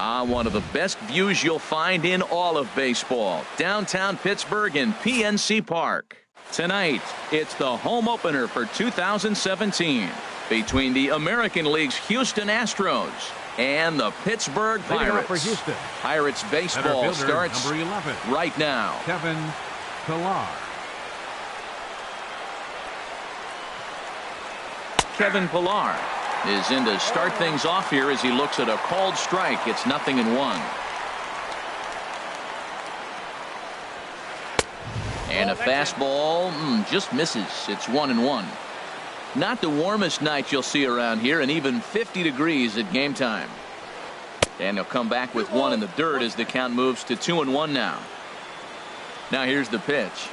One of the best views you'll find in all of baseball. Downtown Pittsburgh in PNC Park. Tonight, it's the home opener for 2017 between the American League's Houston Astros and the Pittsburgh Pirates. Pirates baseball starts number 11, right now. Kevin Pillar. Kevin Pillar is in to start things off here as he looks at a called strike. It's 0-1. And a fastball just misses. It's 1-1. Not the warmest night you'll see around here, and even 50 degrees at game time. And he'll come back with one in the dirt as the count moves to 2-1 now. Now here's the pitch.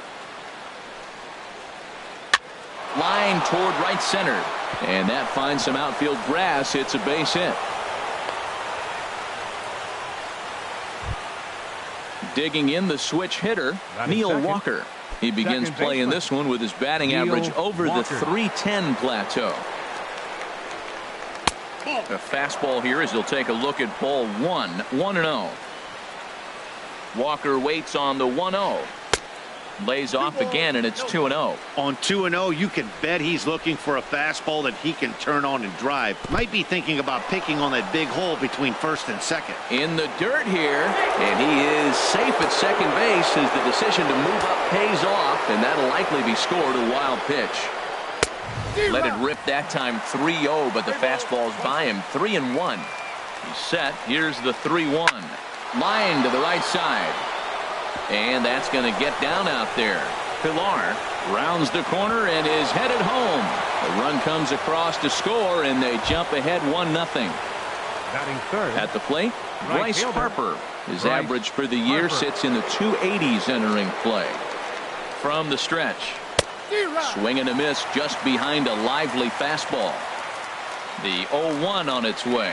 Line toward right center. And that finds some outfield grass. It's a base hit. Digging in the switch hitter, Neil Walker. He begins playing this one with his batting average over the .310 plateau. A fastball here as he'll take a look at ball 1. 1-0. Walker waits on the 1-0. Lays off again, and it's 2-0. On 2-0, you can bet he's looking for a fastball that he can turn on and drive. Might be thinking about picking on that big hole between first and second. In the dirt here, and he is safe at second base as the decision to move up pays off, and that'll likely be scored. A wild pitch. Let it rip that time. 3-0, but the fastball's by him. 3-1. He's set. Here's the 3-1. Line to the right side. And that's going to get down out there. Pillar rounds the corner and is headed home. The run comes across to score, and they jump ahead 1-0. Batting third. At the plate, Bryce Harper. His average for the year sits in the 280s entering play. From the stretch. Swing and a miss just behind a lively fastball. The 0-1 on its way.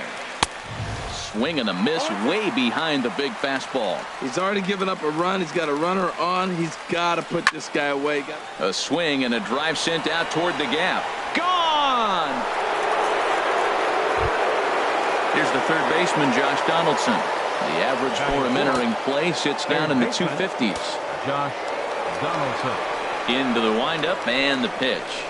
Swing and a miss way behind the big fastball. He's already given up a run. He's got a runner on. He's got to put this guy away. A swing and a drive sent out toward the gap. Gone! Here's the third baseman, Josh Donaldson. The average for him entering play sits down in the 250s. Josh Donaldson. Into the windup and the pitch.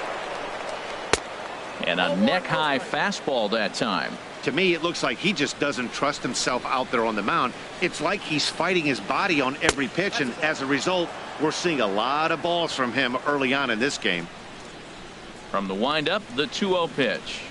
And a neck-high fastball that time. To me, it looks like he just doesn't trust himself out there on the mound. It's like he's fighting his body on every pitch, and as a result, we're seeing a lot of balls from him early on in this game. From the windup, the 2-0 pitch.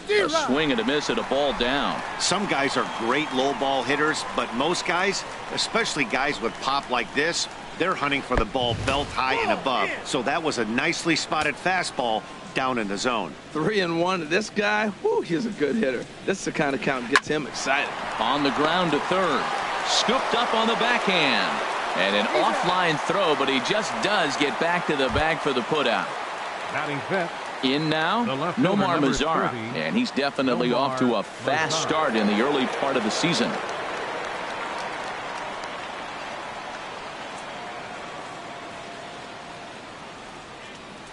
A swing and a miss at a ball down. Some guys are great low ball hitters, but most guys, especially guys with pop like this, they're hunting for the ball belt high and above. So that was a nicely spotted fastball down in the zone. 3-1. This guy, whoo, he's a good hitter. This is the kind of count that gets him excited. On the ground to third. Scooped up on the backhand. And an offline throw, but he just does get back to the bag for the putout. Batting fifth. In now, Nomar Mazara. And he's definitely off to a fast start in the early part of the season.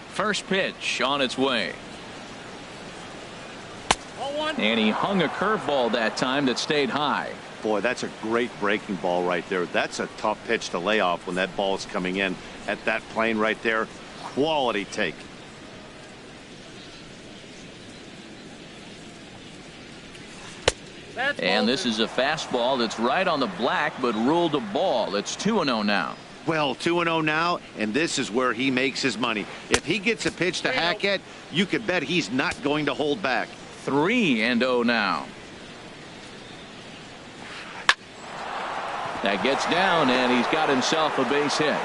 First pitch on its way. And he hung a curveball that time that stayed high. Boy, that's a great breaking ball right there. That's a tough pitch to lay off when that ball is coming in at that plane right there. Quality take. And this is a fastball that's right on the black, but ruled a ball. It's 2-0 now. Well, 2-0 now, and this is where he makes his money. If he gets a pitch to hack at, you could bet he's not going to hold back. 3-0 now. That gets down, and he's got himself a base hit.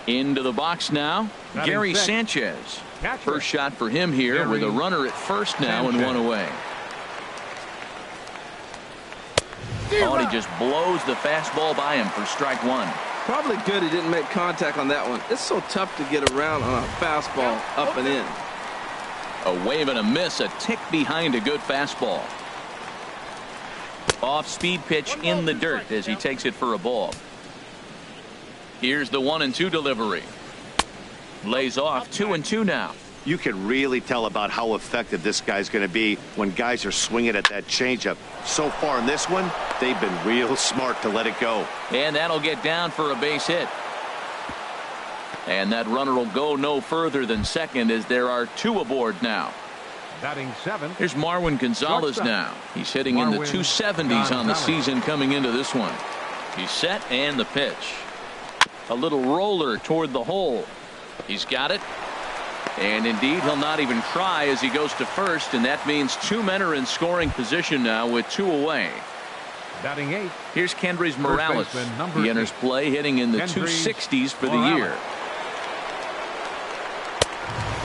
Into the box now, Gary Sanchez. First shot for him here with a runner at first now and one away. Oh, and he just blows the fastball by him for strike one. Probably good he didn't make contact on that one. It's so tough to get around on a fastball up and in. A wave and a miss, a tick behind a good fastball. Off-speed pitch in the dirt as he takes it for a ball. Here's the 1-2 delivery. Lays off 2-2 now. You can really tell about how effective this guy's going to be when guys are swinging at that changeup. So far in this one, they've been real smart to let it go. And that'll get down for a base hit. And that runner will go no further than second as there are 2 aboard now. Batting 7th. Here's Marwin Gonzalez now. He's hitting in the 270s on the season coming into this one. He's set and the pitch. A little roller toward the hole. He's got it. And indeed, he'll not even try as he goes to first, and that means 2 men are in scoring position now with 2 away. Batting 8th. Here's Kendrys Morales. He enters play hitting in the 260s for the year.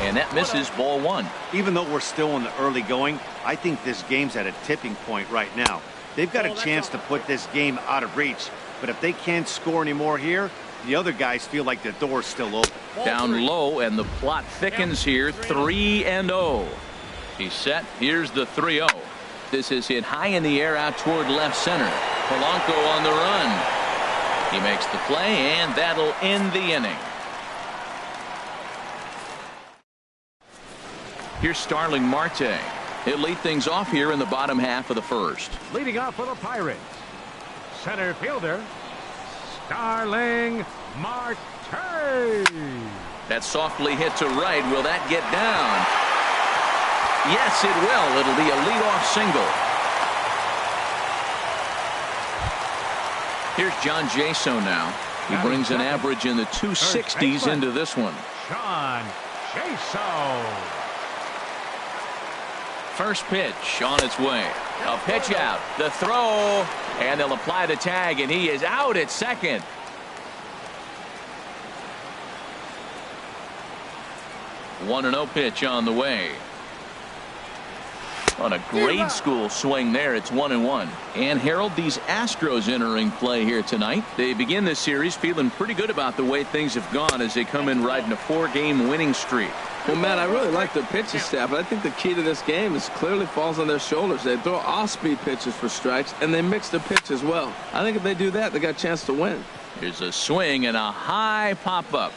And that misses, ball 1. Even though we're still in the early going, I think this game's at a tipping point right now. They've got a chance to put this game out of reach, but if they can't score anymore here, the other guys feel like the door's still open. Down low, and the plot thickens here. 3-0. He's set. Here's the 3-0. This is hit high in the air out toward left center. Polanco on the run. He makes the play, and that'll end the inning. Here's Starling Marte. He'll lead things off here in the bottom half of the first. Leading off for the Pirates, center fielder, Starling Marte. That softly hit to right. Will that get down? Yes, it will. It'll be a leadoff single. Here's John Jaso now. He brings an average in the 260s into this one. John Jaso. First pitch on its way. A pitch out. The throw. And they'll apply the tag, and he is out at second. One 1-0 pitch on the way. On a grade school swing there, it's 1-1. And Harold, these Astros entering play here tonight. They begin this series feeling pretty good about the way things have gone as they come in riding a 4-game winning streak. Well, Matt, I really like their pitching staff, but I think the key to this game is clearly falls on their shoulders. They throw off-speed pitches for strikes, and they mix the pitch as well. I think if they do that, they got a chance to win. Here's a swing and a high pop-up.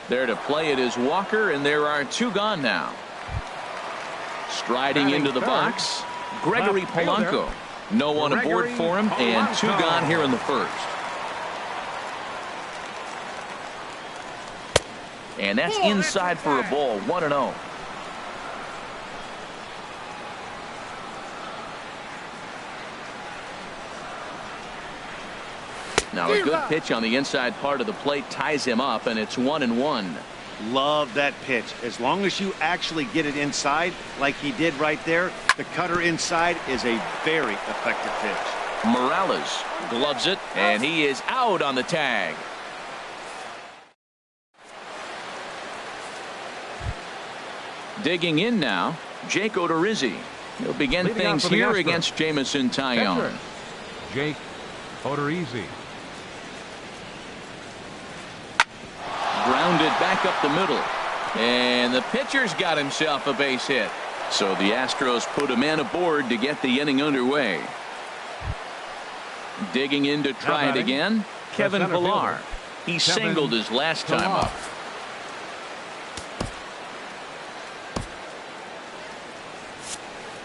There to play it is Walker, and there are 2 gone now. Striding into the box, Gregory Polanco. No one aboard for him, and 2 gone here in the first. And that's inside for a ball, 1-0. Now a good pitch on the inside part of the plate ties him up, and it's 1-1. Love that pitch. As long as you actually get it inside like he did right there, the cutter inside is a very effective pitch. Morales gloves it, and he is out on the tag. Digging in now, Jake Odorizzi. He'll begin things here against Jamison Tyone. Jake Odorizzi. Grounded back up the middle. And the pitcher's got himself a base hit. So the Astros put a man aboard to get the inning underway. Digging in to try it again, Kevin Pillar. He singled his last time up.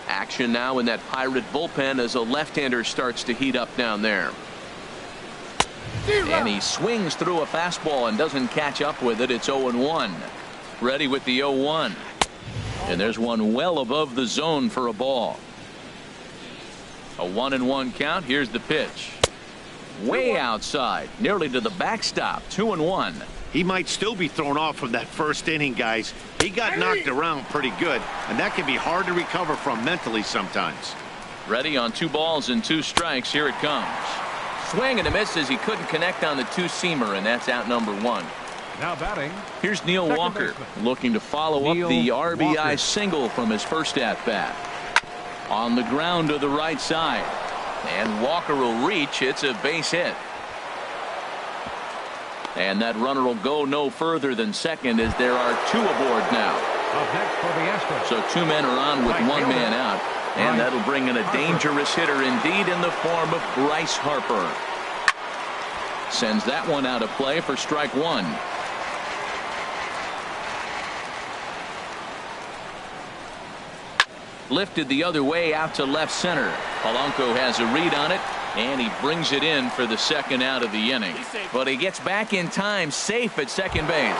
Action now in that Pirate bullpen as a left-hander starts to heat up down there. And he swings through a fastball and doesn't catch up with it. It's 0-1. Ready with the 0-1. And there's one well above the zone for a ball. A 1-1 count. Here's the pitch. Way outside, nearly to the backstop. 2-1. He might still be thrown off from that first inning, guys. He got knocked around pretty good, and that can be hard to recover from mentally sometimes. Ready on 2 balls and 2 strikes. Here it comes. Swing and a miss as he couldn't connect on the 2-seamer, and that's out number 1. Now batting. Here's Neil Walker looking to follow up the RBI single from his first at-bat. On the ground to the right side. And Walker will reach. It's a base hit. And that runner will go no further than second as there are 2 aboard now. Up next for the Astros. So 2 men are on with 1 man out. And that'll bring in a dangerous hitter indeed in the form of Bryce Harper. Sends that one out of play for strike 1. Lifted the other way out to left center. Polanco has a read on it, and he brings it in for the second out of the inning. But he gets back in time, safe at second base.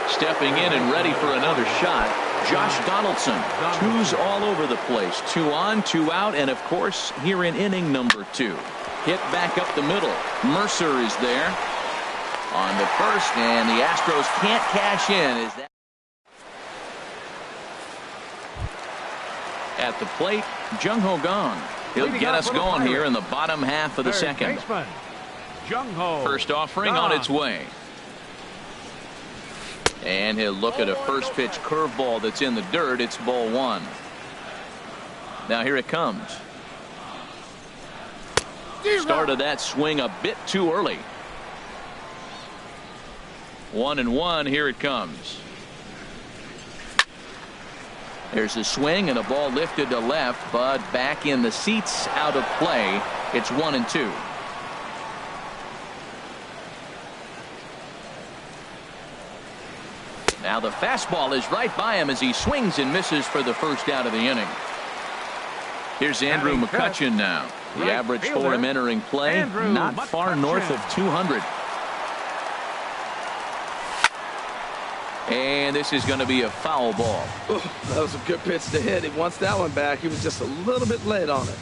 Stepping in and ready for another shot, Josh Donaldson. Twos all over the place. 2 on, 2 out, and of course here in inning number 2. Hit back up the middle. Mercer is there on the first, and the Astros can't cash in. Is that at the plate? Jung-Ho Gong. He'll get us going here in the bottom half of the second. First offering on its way. And he'll look at a first pitch curveball that's in the dirt. It's ball 1. Now here it comes. Started that swing a bit too early. 1-1. Here it comes. There's a swing and a ball lifted to left, but back in the seats, out of play. It's 1-2. Now the fastball is right by him as he swings and misses for the first out of the inning. Here's Andrew McCutchen now. The average for him entering play, not far north of 200. And this is going to be a foul ball. Oh, that was a good pitch to hit. He wants that one back. He was just a little bit late on it.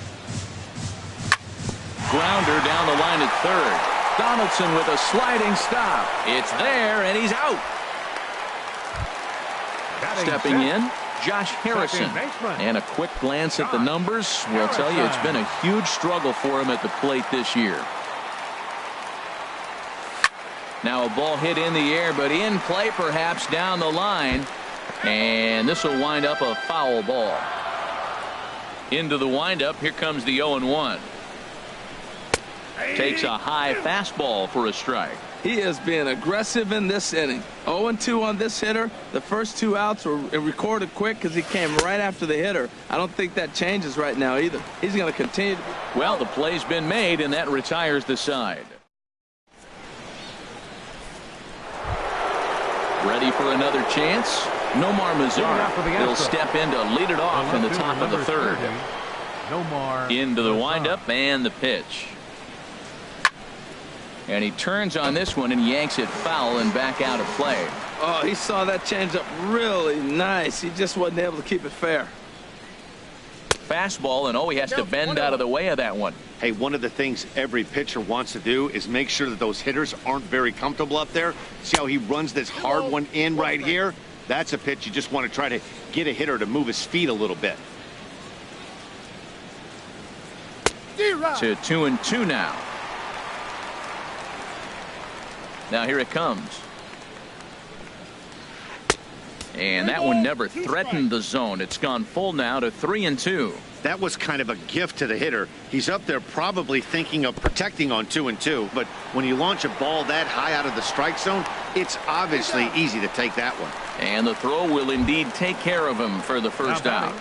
Grounder down the line at third. Donaldson with a sliding stop. It's there, and he's out. Stepping in, Josh Harrison. And a quick glance at the numbers will tell you it's been a huge struggle for him at the plate this year. Now a ball hit in the air, but in play perhaps down the line. And this will wind up a foul ball. Into the windup, here comes the 0-1. Takes a high fastball for a strike. He is being aggressive in this inning. 0-2 on this hitter. The first 2 outs were recorded quick because he came right after the hitter. I don't think that changes right now either. He's going to continue. Well, the play's been made, and that retires the side. Ready for another chance? Nomar Mazar will step in to lead it off in the top of the third. Into the windup and the pitch. And he turns on this one and yanks it foul and back out of play. Oh, he saw that changeup really nice. He just wasn't able to keep it fair. Fastball, and he has to bend out of the way of that one. Hey, one of the things every pitcher wants to do is make sure that those hitters aren't very comfortable up there. See how he runs this hard one in right here? That's a pitch you just want to try to get a hitter to move his feet a little bit. To 2-2 now. Now here it comes. And that one never threatened the zone. It's gone full now to 3-2. That was kind of a gift to the hitter. He's up there probably thinking of protecting on 2-2. But when you launch a ball that high out of the strike zone, it's obviously easy to take that one. And the throw will indeed take care of him for the first out.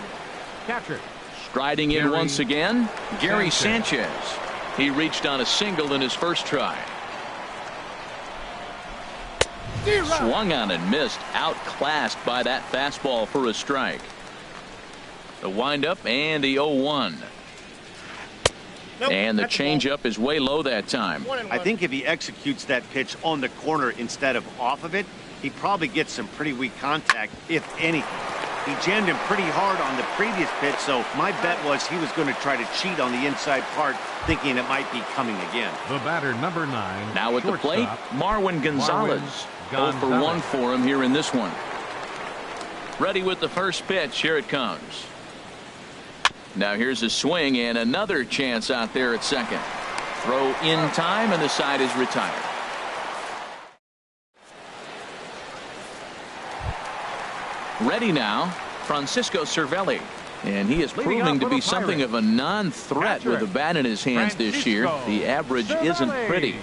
Striding in once again, Gary Sanchez. He reached on a single in his first try. Swung on and missed, outclassed by that fastball for a strike. The windup and the 0-1. And the changeup is way low that time. I think if he executes that pitch on the corner instead of off of it, he probably gets some pretty weak contact, if anything. He jammed him pretty hard on the previous pitch, so my bet was he was going to try to cheat on the inside part, thinking it might be coming again. The batter, number 9. Now at the plate, Marwin Gonzalez. 0 for 1 for him here in this one. Ready with the first pitch. Here it comes. Now here's a swing and another chance out there at second. Throw in time, and the side is retired. Ready now, Francisco Cervelli. And he is proving to be something of a non-threat with the bat in his hands this year. The average isn't pretty.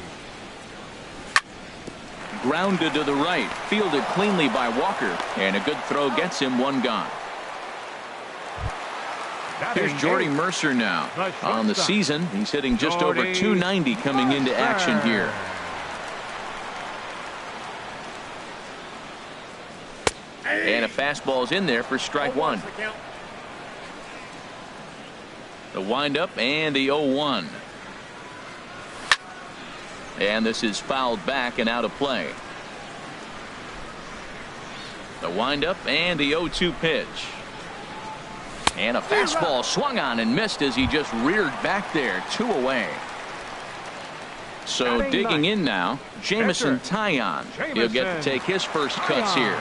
Grounded to the right, fielded cleanly by Walker, and a good throw gets him one gone. Here's Jordy Mercer now. On the season, he's hitting just over 290 coming into action here. And a fastball's in there for strike 1. The windup and the 0-1. And this is fouled back and out of play. The windup and the 0-2 pitch. And a fastball swung on and missed as he just reared back there. 2 away. So digging in now, Jamison Taillon. He'll get to take his first cuts here.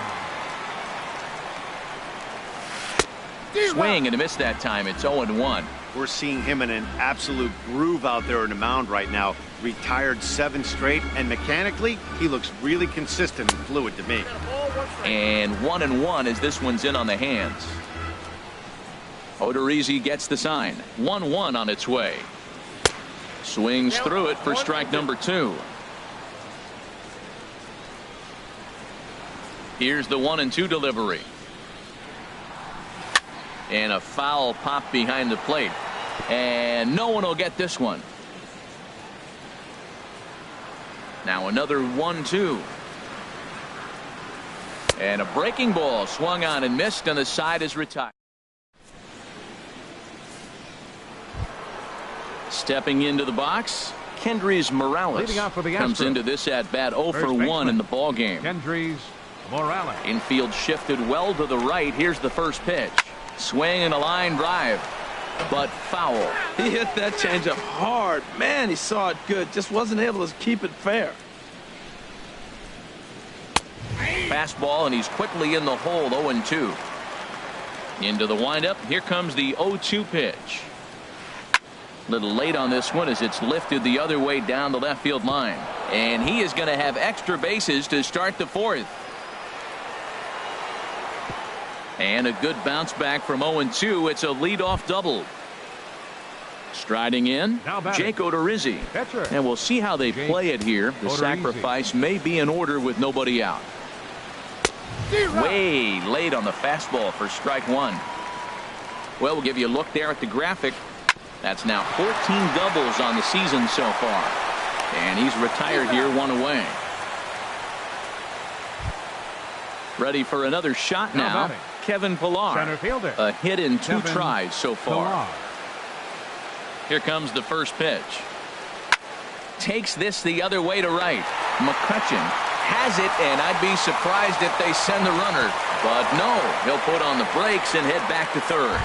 Swing and a miss that time. It's 0-1. We're seeing him in an absolute groove out there in the mound right now. Retired 7 straight, and mechanically, he looks really consistent and fluid to me. And 1-1 as this one's in on the hands. Odorizzi gets the sign. 1-1 on its way. Swings through it for strike number 2. Here's the 1-2 delivery. And a foul pop behind the plate. And no one will get this one. Now another 1-2. And a breaking ball swung on and missed, and the side is retired. Stepping into the box, Kendrys Morales comes into this at bat 0 for 1 in the ball game. Kendrys Morales. Infield shifted well to the right. Here's the first pitch. Swing and a line drive, but foul. He hit that changeup hard. Man, he saw it good. Just wasn't able to keep it fair. Fastball, and he's quickly in the hole. 0-2. Into the windup. Here comes the 0-2 pitch. Little late on this one as it's lifted the other way down the left field line. And he is going to have extra bases to start the 4th. And a good bounce back from 0-2. It's a leadoff double. Striding in, Jake Odorizzi. And we'll see how they play it here. The sacrifice may be in order with nobody out. Way late on the fastball for strike 1. Well, we'll give you a look there at the graphic. That's now 14 doubles on the season so far. And he's retired here, 1 away. Ready for another shot now. Kevin Pillar. Center fielder. A hit in 2 Kevin tries so far. Pillar. Here comes the first pitch. Takes this the other way to right. McCutchen has it, and I'd be surprised if they send the runner. But no, he'll put on the brakes and head back to third.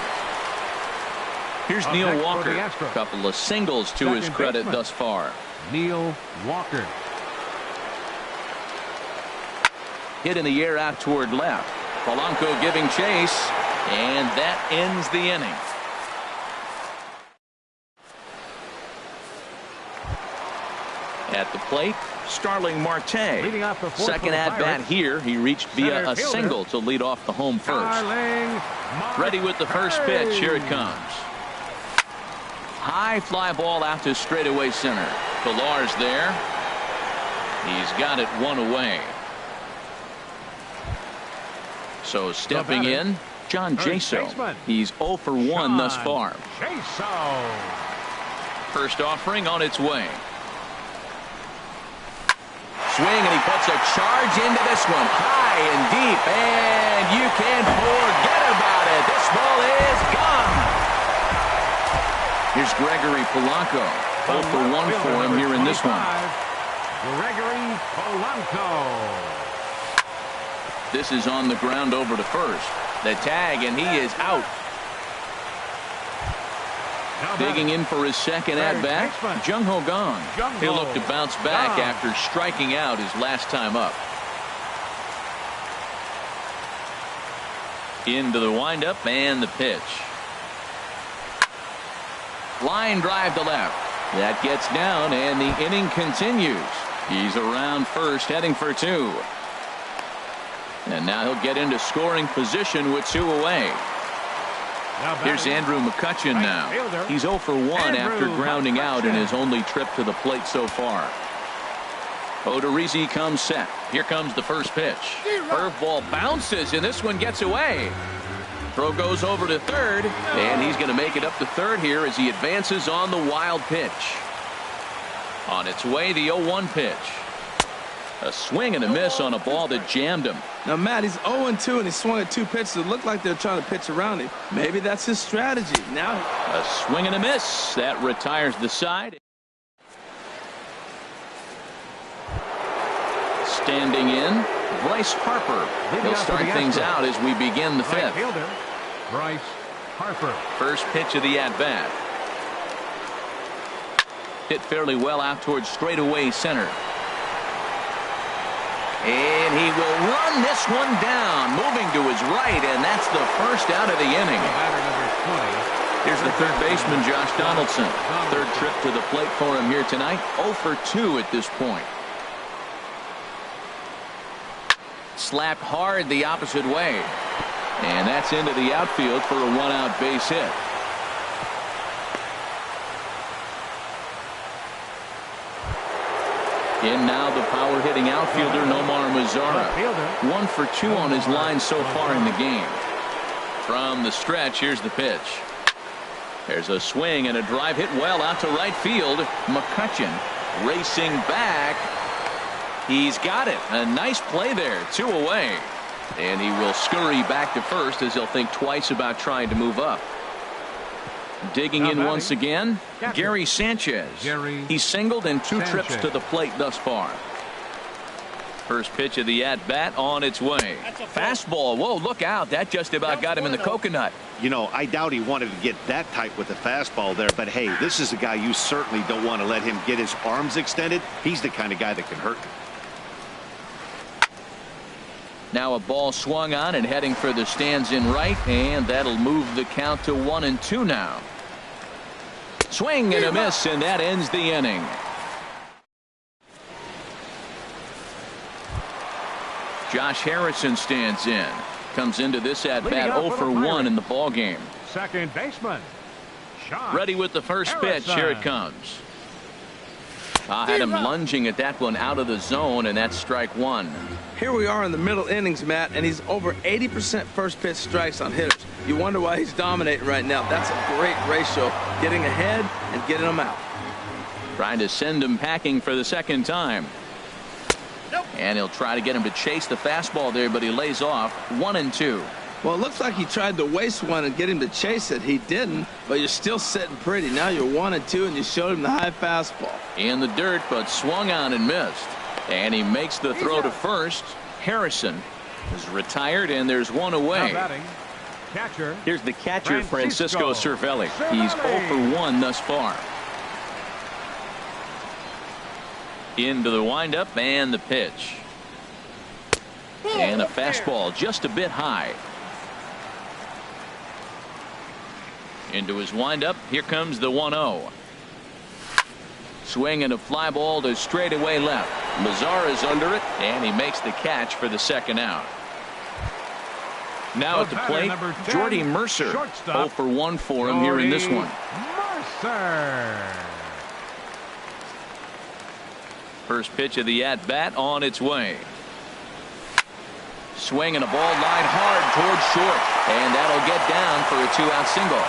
Here's Neil Walker. A couple of singles to his credit thus far. Neil Walker. Hit in the air out toward left. Polanco giving chase, and that ends the inning. At the plate, Starling Marte. Second at bat here. He reached via a single to lead off the home first. Ready with the first pitch. Here it comes. High fly ball out to straightaway center. Pillar's there. He's got it 1 away. So stepping in, John Jaso. He's 0 for 1 thus far. First offering on its way. Swing, and he puts a charge into this one. High and deep, and you can't forget about it. This ball is gone. Here's Gregory Polanco. 0 for 1 for him here in this one. Gregory Polanco. This is on the ground over to first. The tag, and he is out. Digging in for his second at-bat, Jung Ho Kang. He'll look to bounce back after striking out his last time up. Into the windup and the pitch. Line drive to left. That gets down, and the inning continues. He's around first, heading for 2. And now he'll get into scoring position with 2 away. Here's Andrew McCutchen now. He's 0 for 1 after grounding out in his only trip to the plate so far. Odorizzi comes set. Here comes the first pitch. Curveball bounces, and this one gets away. Throw goes over to third, and he's going to make it up to third here as he advances on the wild pitch. On its way, the 0-1 pitch. A swing and a miss on a ball that jammed him. Now, Matt, he's 0-2, and he swung at 2 pitches. It looked like they're trying to pitch around him. Maybe that's his strategy. Now, a swing and a miss. That retires the side. Standing in, Bryce Harper. He'll start things out as we begin the 5th. Fielder, Bryce Harper. First pitch of the at-bat. Hit fairly well out towards straightaway center. And he will run this one down, moving to his right, and that's the first out of the inning. Batter number 20. Here's the third baseman, Josh Donaldson. Third trip to the plate for him here tonight. 0 for 2 at this point. Slapped hard the opposite way. And that's into the outfield for a 1-out base hit. In now the power-hitting outfielder, Nomar Mazara. 1 for 2 on his line so far in the game. From the stretch, here's the pitch. There's a swing and a drive hit well out to right field. McCutchen racing back. He's got it. A nice play there. 2 away. And he will scurry back to first as he'll think twice about trying to move up. Digging in once again, Gary Sanchez. He's singled in 2 trips to the plate thus far. First pitch of the at-bat on its way. Fastball. Whoa, look out. That just about got him in the coconut. You know, I doubt he wanted to get that tight with the fastball there, but hey, this is a guy you certainly don't want to let him get his arms extended. He's the kind of guy that can hurt you. Now a ball swung on and heading for the stands in right, and that'll move the count to 1-2 now. Swing and a miss, and that ends the inning. Josh Harrison stands in. Comes into this at-bat 0 for 1 in the ball game. Second baseman. Ready with the first pitch. Here it comes. Had him lunging at that one out of the zone, and that's strike 1. here we are in the middle innings, Matt, and he's over 80% first pitch strikes on hitters. You wonder why he's dominating right now. That's a great ratio, getting ahead and getting them out. Trying to send him packing for the second time. And he'll try to get him to chase the fastball there, but he lays off 1-2. Well, it looks like he tried to waste one and get him to chase it. He didn't, but you're still sitting pretty. Now you're 1-2, and you showed him the high fastball. In the dirt, but swung on and missed. And he makes the throw to first. Harrison is retired, and there's one away. Catcher. Here's the catcher, Francisco Cervelli. He's 0 for 1 thus far. Into the windup and the pitch. And a fastball just a bit high. Into his windup. Here comes the 1-0. Swing and a fly ball to straightaway left. Mazara's under it, and he makes the catch for the second out. Now at the plate, Jordy Mercer. 0 for 1 for him here in this one. Mercer. First pitch of the at-bat on its way. Swing and a ball line hard towards short, and that'll get down for a 2-out single.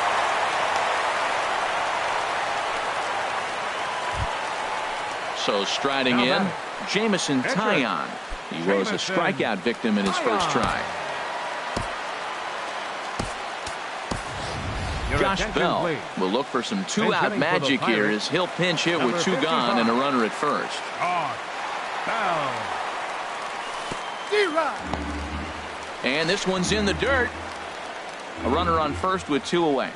So striding in, Jamison Taillon. He was a strikeout victim in his first try. Josh Bell will look for some 2-out magic here as he'll pinch hit with 2 gone and a runner at first. And this one's in the dirt. A runner on first with 2 away.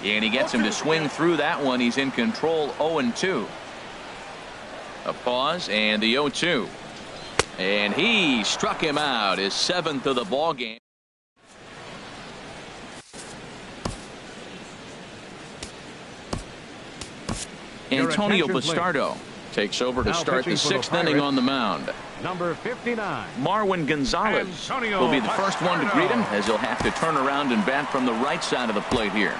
And he gets him to swing through that one. He's in control, 0-2. A pause and the 0-2. And he struck him out, his 7th of the ball game. Antonio Bastardo takes over to start the 6th inning on the mound. Number 59. Marwin Gonzalez will be the first one to greet him, as he'll have to turn around and bat from the right side of the plate here.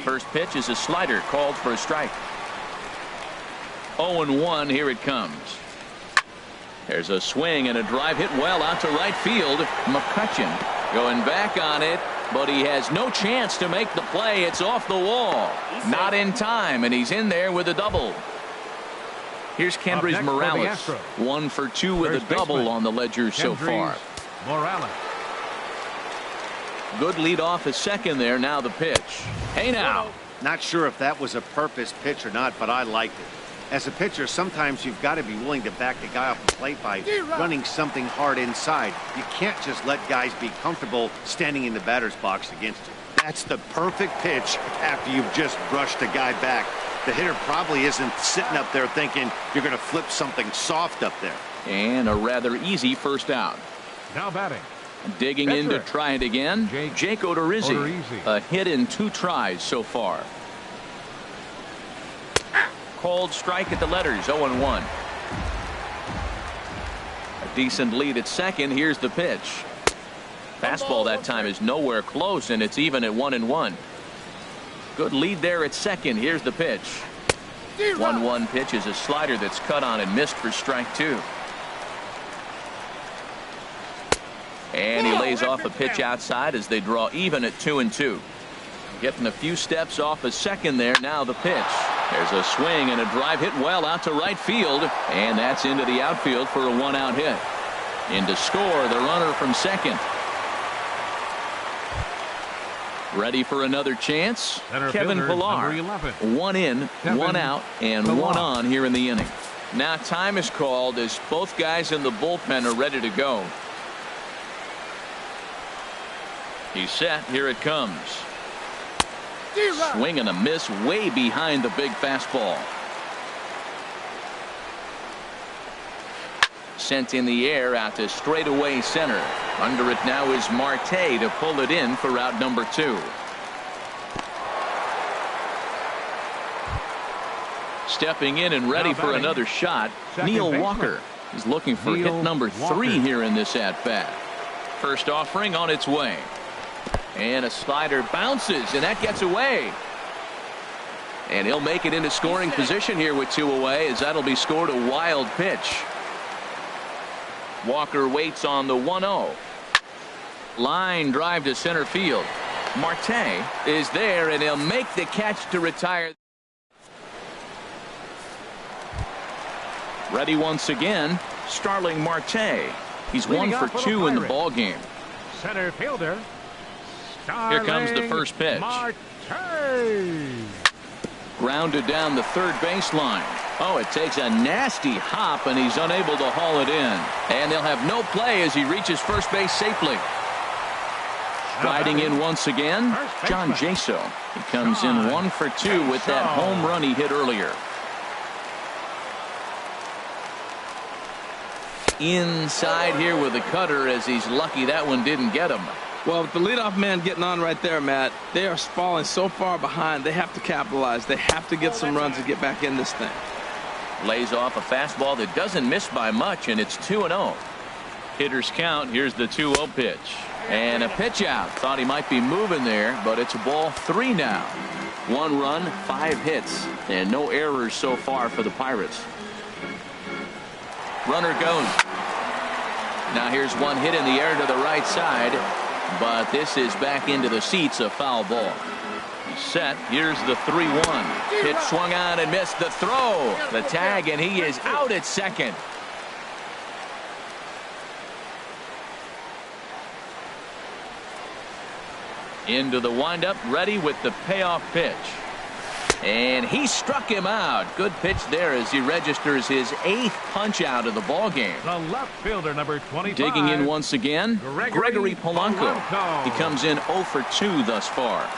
First pitch is a slider called for a strike. 0-1, here it comes. There's a swing and a drive hit well out to right field. McCutcheon going back on it, but he has no chance to make the play. It's off the wall. Not in time, and he's in there with a double. Here's Kendrys Morales. 1 for 2 with a double on the ledger so far. Morales. Good lead off at second there. Now the pitch. Hey now. Not sure if that was a purpose pitch or not, but I liked it. As a pitcher, sometimes you've got to be willing to back the guy off the plate by running something hard inside. You can't just let guys be comfortable standing in the batter's box against you. That's the perfect pitch after you've just brushed a guy back. The hitter probably isn't sitting up there thinking you're going to flip something soft up there. And a rather easy first out. Now batting. Digging in to try it again. Jake Odorizzi. A hit in 2 tries so far. Cold strike at the letters. 0-1. A decent lead at second. Here's the pitch. Fastball that time is nowhere close, and it's even at 1-1. Good lead there at second. Here's the pitch. 1-1 pitch is a slider that's cut on and missed for strike 2. And he lays off a pitch outside as they draw even at 2-2. Getting a few steps off a second there. Now the pitch. There's a swing and a drive hit well out to right field, and that's into the outfield for a 1-out hit. In to score the runner from second. Ready for another chance. Kevin Pillar. 1 in, 1 out, and 1 on here in the inning. Now time is called as both guys in the bullpen are ready to go. He's set. Here it comes. Swing and a miss way behind the big fastball. Sent in the air out to straightaway center. Under it now is Marte to pull it in for out number 2. Stepping in and ready for another shot. Neil Walker is looking for hit number 3 here in this at bat. First offering on its way. And a slider bounces, and that gets away. And he'll make it into scoring position here with 2 away, as that'll be scored a wild pitch. Walker waits on the 1-0. Line drive to center field. Marte is there, and he'll make the catch to retire. Ready once again, Starling Marte. He's 1 for 2 in the ball game. Center fielder. Here comes the first pitch. Marte. Grounded down the third baseline. Oh, it takes a nasty hop, and he's unable to haul it in. And they'll have no play as he reaches first base safely. Striding in once again, John Jaso. He comes in 1 for 2 with that home run he hit earlier. Inside here with a cutter, as he's lucky that one didn't get him. Well, with the leadoff man getting on right there, Matt, they are falling so far behind. They have to capitalize. They have to get some runs to get back in this thing. Lays off a fastball that doesn't miss by much, and it's 2-0. Hitters count. Here's the 2-0 pitch. And a pitch out. Thought he might be moving there, but it's ball 3 now. 1 run, 5 hits, and no errors so far for the Pirates. Runner goes. Now here's one hit in the air to the right side, but this is back into the seats, a foul ball. He's set. Here's the 3-1. Pitch swung on and missed. The throw, the tag, and he is out at second. Into the windup, ready with the payoff pitch. And he struck him out. Good pitch there as he registers his 8th punch out of the ball game. The left fielder, number 25. Digging in once again, Gregory Polanco. He comes in 0 for 2 thus far.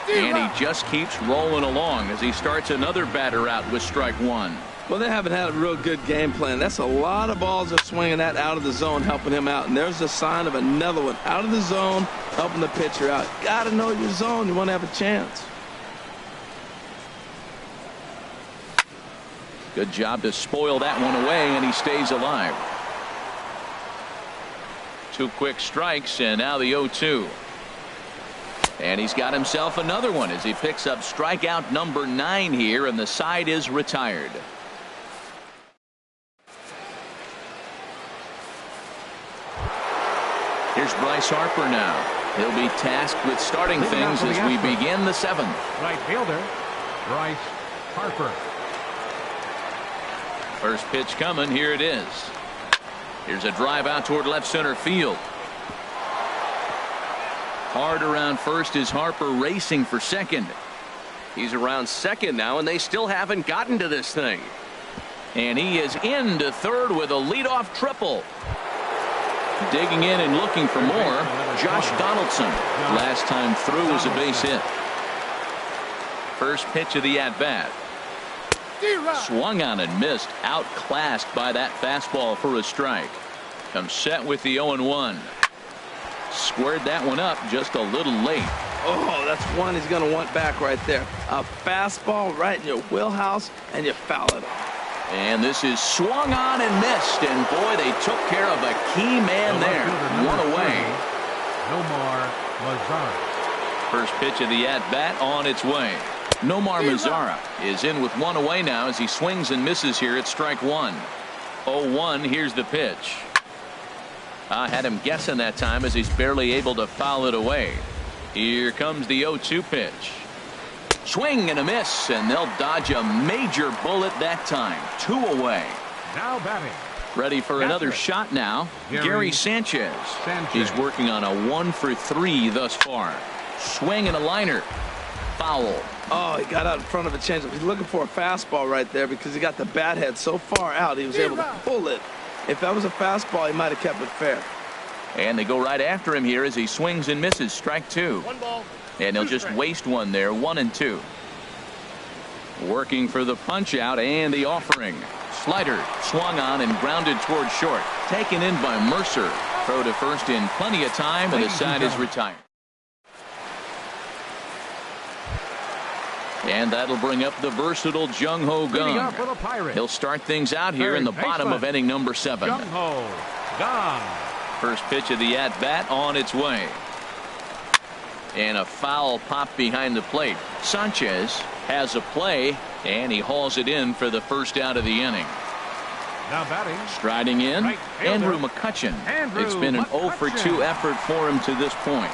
And he just keeps rolling along as he starts another batter out with strike 1. Well, they haven't had a real good game plan. That's a lot of balls they're swinging at out of the zone, helping him out. And there's a sign of another one out of the zone, helping the pitcher out. Got to know your zone. You want to have a chance. Good job to spoil that one away, and he stays alive. 2 quick strikes, and now the 0-2. And he's got himself another one as he picks up strikeout number 9 here, and the side is retired. Here's Bryce Harper now. He'll be tasked with starting things as we begin the 7th. Right fielder, Bryce Harper. First pitch coming. Here it is. Here's a drive out toward left center field. Hard around first is Harper racing for second. He's around second now, and they still haven't gotten to this thing. And he is into third with a leadoff triple. Digging in and looking for more, Josh Donaldson. Last time through was a base hit. First pitch of the at-bat. Swung on and missed. Outclassed by that fastball for a strike. Comes set with the 0-1. Squared that one up just a little late. Oh, that's one he's going to want back right there. A fastball right in your wheelhouse, and you foul it off. And this is swung on and missed. And boy, they took care of a key man there. One away. Nomar Mazara. First pitch of the at-bat on its way. Nomar Mazara is in with one away now as he swings and misses here at strike one. 0-1. Here's the pitch. I had him guessing that time as he's barely able to foul it away. Here comes the 0-2 pitch. Swing and a miss, and they'll dodge a major bullet that time. 2 away. Now batting. Ready for another shot now. Gary Sanchez. He's working on a 1-for-3 thus far. Swing and a liner. Foul. Oh, he got out in front of a changeup. He's looking for a fastball right there because he got the bat head so far out he was able to pull it. If that was a fastball, he might have kept it fair. And they go right after him here as he swings and misses. Strike 2. And he'll just waste one there. 1-2. Working for the punch out and the offering. Slider swung on and grounded toward short. Taken in by Mercer. Throw to first in plenty of time, and the side is retired. And that'll bring up the versatile Jung Ho Gung. He'll start things out here in the bottom of inning number 7. Jung Ho Gung. First pitch of the at-bat on its way. And a foul pop behind the plate. Sanchez has a play, and he hauls it in for the first out of the inning. Now batting. Striding in, right Andrew McCutchen. It's been an 0-for-2 effort for him to this point.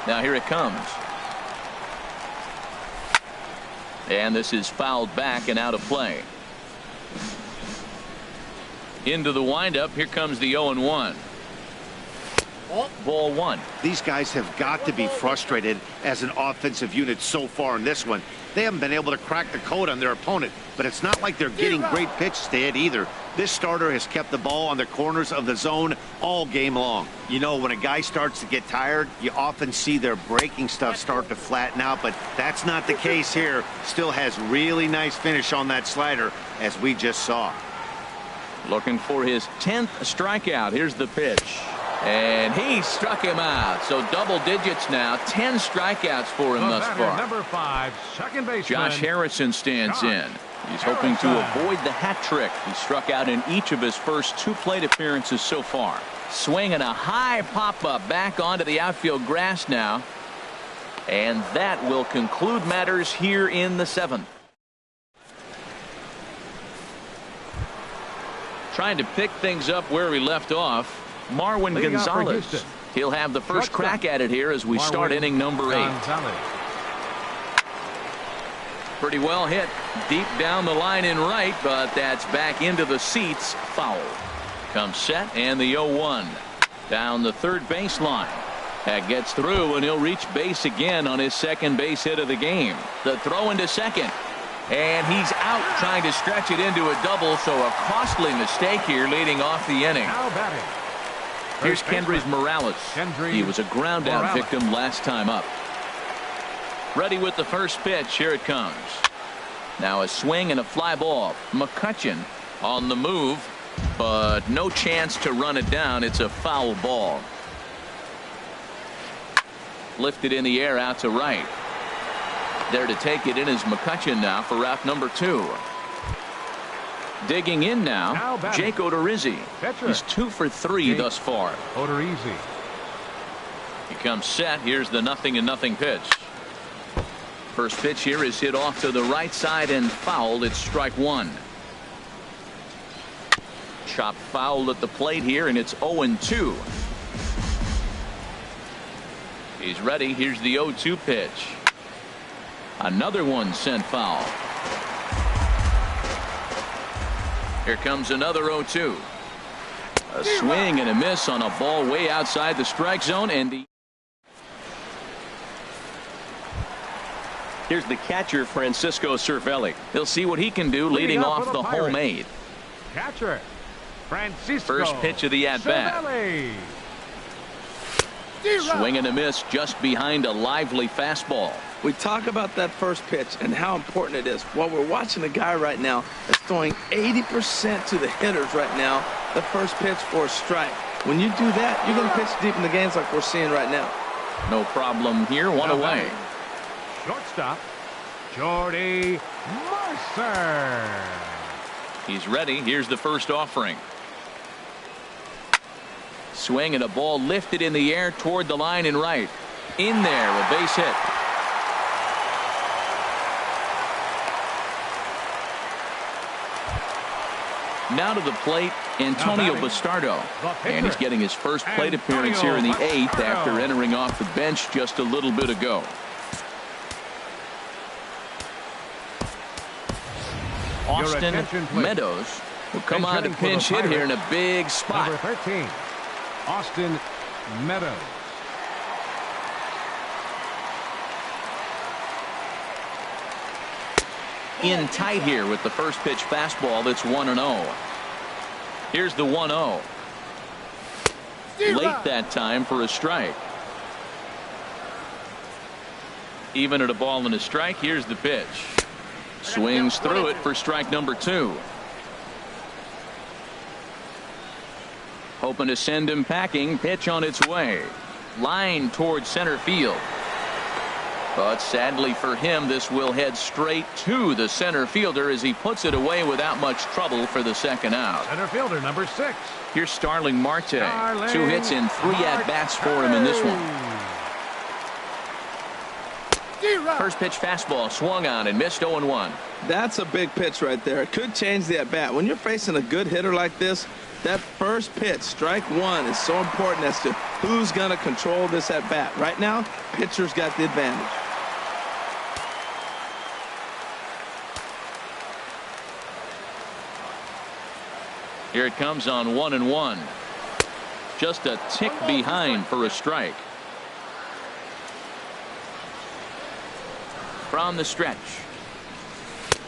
Now here it comes. And this is fouled back and out of play. Into the windup. Here comes the 0-1. Ball 1. These guys have got to be frustrated as an offensive unit so far in this one. They haven't been able to crack the code on their opponent, but it's not like they're getting great pitches to hit either. This starter has kept the ball on the corners of the zone all game long. You know, when a guy starts to get tired, you often see their breaking stuff start to flatten out, but that's not the case here. Still has really nice finish on that slider, as we just saw. Looking for his 10th strikeout. Here's the pitch. And he struck him out. So double digits now. 10 strikeouts for him thus far. Number 5, second baseman Josh Harrison stands in. He's hoping to avoid the hat trick. He struck out in each of his first 2 plate appearances so far. Swinging a high pop-up back onto the outfield grass now. And that will conclude matters here in the 7th. Trying to pick things up where we left off. Marwin Gonzalez. He'll have the first crack at it here as we start inning number 8. Pretty well hit deep down the line in right, but that's back into the seats. Foul. Comes set and the 0-1 down the third baseline. That gets through and he'll reach base again on his second base hit of the game. The throw into second. And he's out trying to stretch it into a double, so a costly mistake here leading off the inning. Now batting. Here's Kendrys Morales. He was a ground out victim last time up. Ready with the first pitch. Here it comes. Now a swing and a fly ball. McCutchen on the move, but no chance to run it down. It's a foul ball. Lifted in the air out to right. There to take it in is McCutchen now for route number 2. Digging in now Jake Odorizzi. He's 2 for 3 thus far. Odorizzi. He comes set. Here's the 0-0 pitch. First pitch here is hit off to the right side and fouled. It's strike 1. Chop fouled at the plate here, and it's 0-2. He's ready. Here's the 0-2 pitch. Another one sent foul. Here comes another 0-2. A swing and a miss on a ball way outside the strike zone, and here's the catcher, Francisco Cervelli. He'll see what he can do leading off the homemade. Catcher, Francisco. First pitch of the at-bat. Swing and a miss just behind a lively fastball. We talk about that first pitch and how important it is. Well, we're watching a guy right now that's throwing 80% to the hitters right now. The first pitch for a strike. When you do that, you're going to pitch deep in the games like we're seeing right now. No problem here. One away. Shortstop, Jordy Mercer. He's ready. Here's the first offering. Swing and a ball lifted in the air toward the line and right. In there, a base hit. Now to the plate, Antonio Bastardo. And he's getting his first plate appearance here in the 8th after entering off the bench just a little bit ago. Austin Meadows will come on to pinch hit here in a big spot. Number 13, Austin Meadows. In tight here with the first pitch fastball that's 1-0. Here's the 1-0. Late that time for a strike. Even at a ball and a strike. Here's the pitch. Swings through it for strike number 2. Hoping to send him packing. Pitch on its way. Line towards center field. But sadly for him, this will head straight to the center fielder as he puts it away without much trouble for the second out. Center fielder number 6. Here's Starling Marte. 2 hits and 3 at-bats for him in this one. First pitch fastball swung on and missed 0-1. That's a big pitch right there. It could change the at-bat. When you're facing a good hitter like this, that first pitch, strike 1, is so important as to who's going to control this at-bat. Right now, pitcher's got the advantage. Here it comes on 1-1. Just a tick behind for a strike. From the stretch.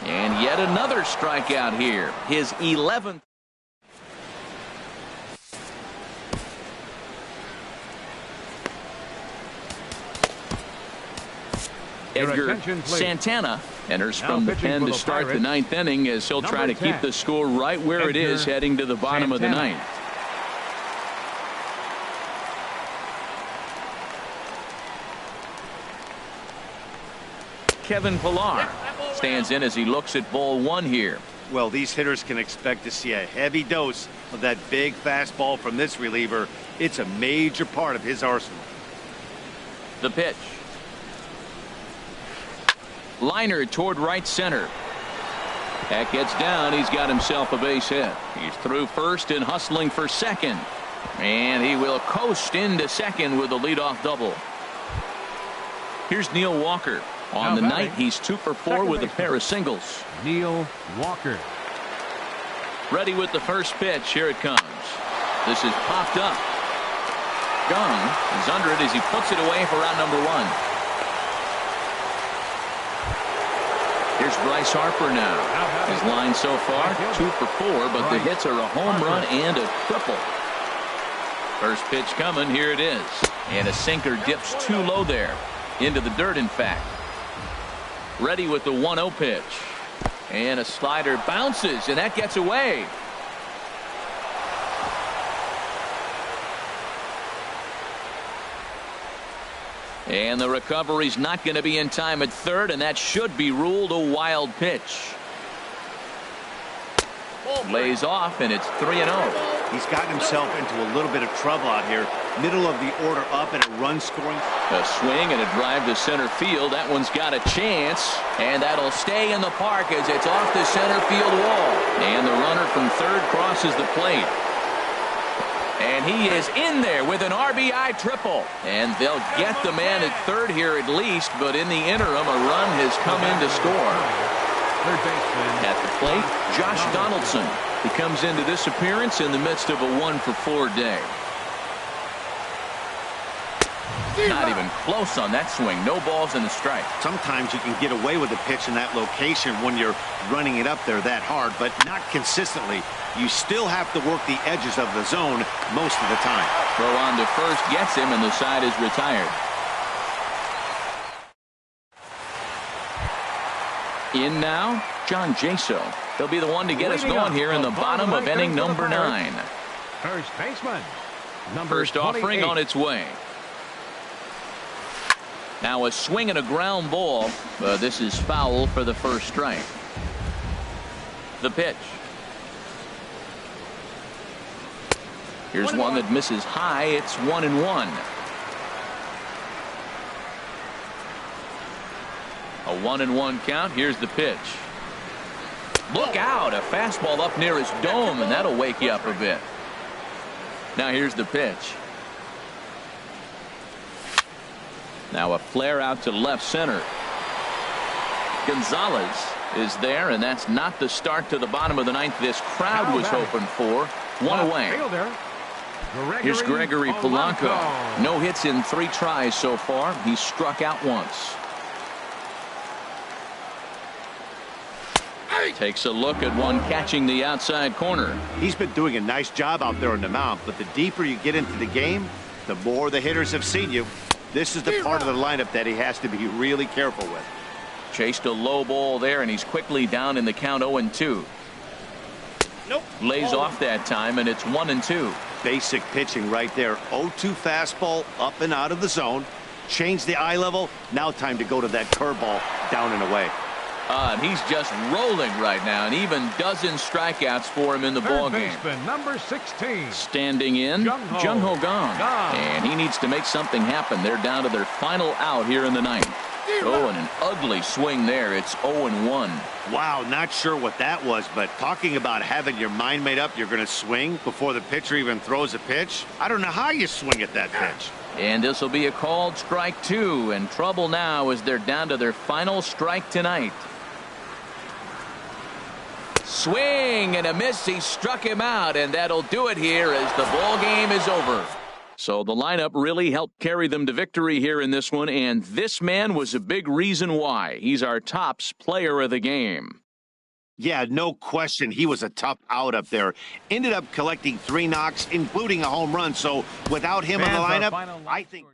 And yet another strikeout here. His 11th. Edgar Santana enters from the pen to start the 9th inning as he'll try to keep the score right where it is heading to the bottom of the 9th. Kevin Pillar stands in as he looks at ball 1 here. Well, these hitters can expect to see a heavy dose of that big fastball from this reliever. It's a major part of his arsenal. The pitch. Liner toward right center. That gets down. He's got himself a base hit. He's through first and hustling for second. And he will coast into second with a leadoff double. Here's Neil Walker. On the night, he's 2 for 4 with a pair of singles. Neil Walker. Ready with the first pitch. Here it comes. This is popped up. Gunn is under it as he puts it away for out number 1. Here's Bryce Harper now. His line so far, 2 for 4, but the hits are a home run and a triple. First pitch coming. Here it is. And a sinker dips too low there. Into the dirt, in fact. Ready with the 1-0 pitch. And a slider bounces, and that gets away. And the recovery's not going to be in time at third, and that should be ruled a wild pitch. Lays off, and it's 3-0. He's gotten himself into a little bit of trouble out here. Middle of the order up and a run scoring. A swing and a drive to center field. That one's got a chance, and that'll stay in the park as it's off the center field wall. And the runner from third crosses the plate. And he is in there with an RBI triple. And they'll get the man at third here at least, but in the interim, a run has come in to score. At the plate, Josh Donaldson. He comes into this appearance in the midst of a 1-for-4 day. Not even close on that swing. No balls and a strike. Sometimes you can get away with a pitch in that location when you're running it up there that hard, but not consistently. You still have to work the edges of the zone most of the time. Throw on to first gets him, and the side is retired. In now, John Jaso. He'll be the one to get us going here in the bottom of inning number 9. First baseman, number First offering on its way. Now a swing and a ground ball, but this is foul for the first strike. The pitch. Here's one that misses high. It's 1-1. A 1-1 count. Here's the pitch. Look out, a fastball up near his dome, and that'll wake you up a bit. Now here's the pitch. Now a flare out to left center. Gonzalez is there, and that's not the start to the bottom of the ninth this crowd was hoping for. One away. Here's Gregory Polanco. No hits in 3 tries so far. He's struck out once. Takes a look at one catching the outside corner. He's been doing a nice job out there on the mound, but the deeper you get into the game, the more the hitters have seen you. This is the part of the lineup that he has to be really careful with. Chased a low ball there, and he's quickly down in the count 0-2. Nope. Lays off that time, and it's 1-2. Basic pitching right there. 0-2 fastball up and out of the zone. Change the eye level. Now time to go to that curveball down and away. And he's just rolling right now, and even dozen strikeouts for him in the ball game. Number 16. Standing in, Jung Ho Kang. And he needs to make something happen. They're down to their final out here in the ninth. Oh, and an ugly swing there. It's 0-1. Wow, not sure what that was, but talking about having your mind made up you're going to swing before the pitcher even throws a pitch. I don't know how you swing at that pitch. And this will be a called strike 2, and trouble now as they're down to their final strike tonight. Swing and a miss. He struck him out, and that'll do it here as the ball game is over. So the lineup really helped carry them to victory here in this one, and this man was a big reason why. He's our tops player of the game. Yeah, no question. He was a tough out up there. Ended up collecting 3 knocks, including a home run. So without him in the lineup, I think...